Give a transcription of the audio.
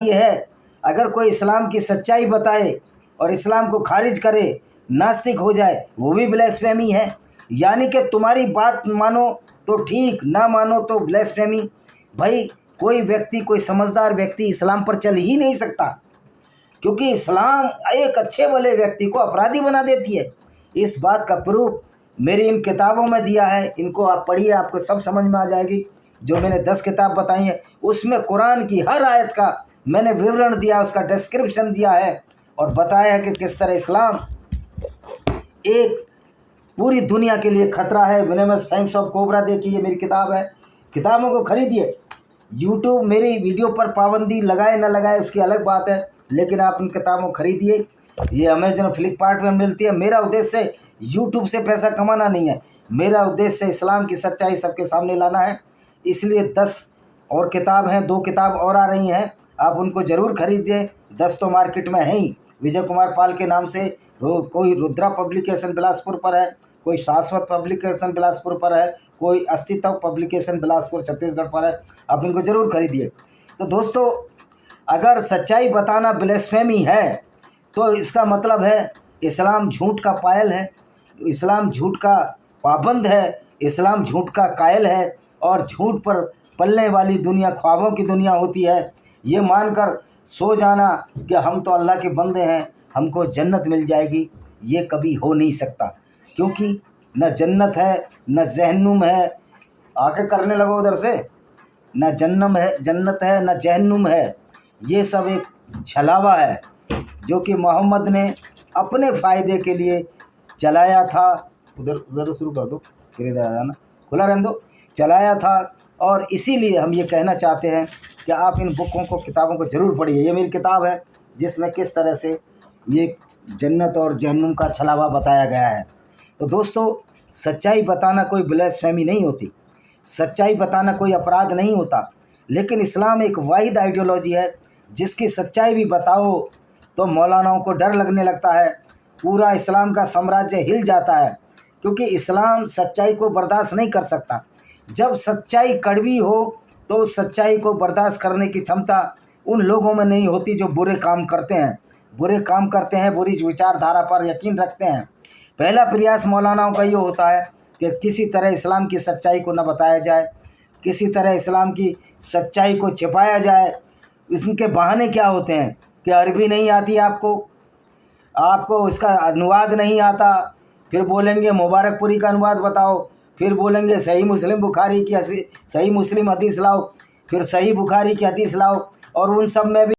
ये है, अगर कोई इस्लाम की सच्चाई बताए और इस्लाम को खारिज करे, नास्तिक हो जाए, वो भी ब्लेस्फेमी है। यानी कि तुम्हारी बात मानो तो ठीक, ना मानो तो ब्लेस्फेमी। भाई कोई व्यक्ति, कोई समझदार व्यक्ति इस्लाम पर चल ही नहीं सकता, क्योंकि इस्लाम एक अच्छे भले व्यक्ति को अपराधी बना देती है। इस बात का प्रूफ मेरी इन किताबों में दिया है, इनको आप पढ़िए, आपको सब समझ में आ जाएगी। जो मैंने 10 किताब बताई हैं उसमें कुरान की हर आयत का मैंने विवरण दिया, उसका डिस्क्रिप्शन दिया है और बताया है कि किस तरह इस्लाम एक पूरी दुनिया के लिए खतरा है। वेनेमस फैंग्स ऑफ कोबरा, देखिए मेरी किताब है, किताबों को खरीदिए। यूट्यूब मेरी वीडियो पर पाबंदी लगाए ना लगाए उसकी अलग बात है, लेकिन आप इन किताबों को खरीदिए। ये अमेजन, फ्लिपकार्ट में मिलती है। मेरा उद्देश्य यूट्यूब से पैसा कमाना नहीं है, मेरा उद्देश्य इस्लाम की सच्चाई सबके सामने लाना है। इसलिए 10 और किताब हैं, 2 किताब और आ रही हैं, आप उनको ज़रूर खरीदिए। 10 तो मार्केट में है ही, विजय कुमार पाल के नाम से कोई रुद्रा पब्लिकेशन बिलासपुर पर है, कोई शाश्वत पब्लिकेशन बिलासपुर पर है, कोई अस्तित्व पब्लिकेशन बिलासपुर छत्तीसगढ़ पर है। आप इनको ज़रूर खरीदिए। तो दोस्तों, अगर सच्चाई बताना ब्लेस्फेमी है तो इसका मतलब है इस्लाम झूठ का पायल है, इस्लाम झूठ का पाबंद है, इस्लाम झूठ का कायल है। और झूठ पर पलने वाली दुनिया ख्वाबों की दुनिया होती है। ये मानकर सो जाना कि हम तो अल्लाह के बंदे हैं, हमको जन्नत मिल जाएगी, ये कभी हो नहीं सकता, क्योंकि न जन्नत है न जहन्नुम है। आके करने लगो उधर से, न जन्नत है न जहन्नुम है। ये सब एक छलावा है जो कि मोहम्मद ने अपने फ़ायदे के लिए चलाया था। उधर शुरू कर दो, फिर इधर आ जाना, खुला रहने दो, चलाया था। और इसीलिए हम ये कहना चाहते हैं कि आप इन बुकों को, किताबों को ज़रूर पढ़िए। ये मेरी किताब है जिसमें किस तरह से ये जन्नत और जहन्नुम का छलावा बताया गया है। तो दोस्तों, सच्चाई बताना कोई ब्लेस्फेमी नहीं होती, सच्चाई बताना कोई अपराध नहीं होता, लेकिन इस्लाम एक वाहिद आइडियोलॉजी है जिसकी सच्चाई भी बताओ तो मौलानाओं को डर लगने लगता है, पूरा इस्लाम का साम्राज्य हिल जाता है, क्योंकि इस्लाम सच्चाई को बर्दाश्त नहीं कर सकता। जब सच्चाई कड़वी हो तो उस सच्चाई को बर्दाश्त करने की क्षमता उन लोगों में नहीं होती जो बुरे काम करते हैं, बुरी विचारधारा पर यकीन रखते हैं। पहला प्रयास मौलानाओं का ये होता है कि किसी तरह इस्लाम की सच्चाई को न बताया जाए, किसी तरह इस्लाम की सच्चाई को छिपाया जाए। इसके बहाने क्या होते हैं कि अरबी नहीं आती आपको इसका अनुवाद नहीं आता, फिर बोलेंगे मुबारकपुरी का अनुवाद बताओ, फिर बोलेंगे सही मुस्लिम बुखारी की सही मुस्लिम हदीस लाओ, फिर सही बुखारी की हदीस लाओ, और उन सब में भी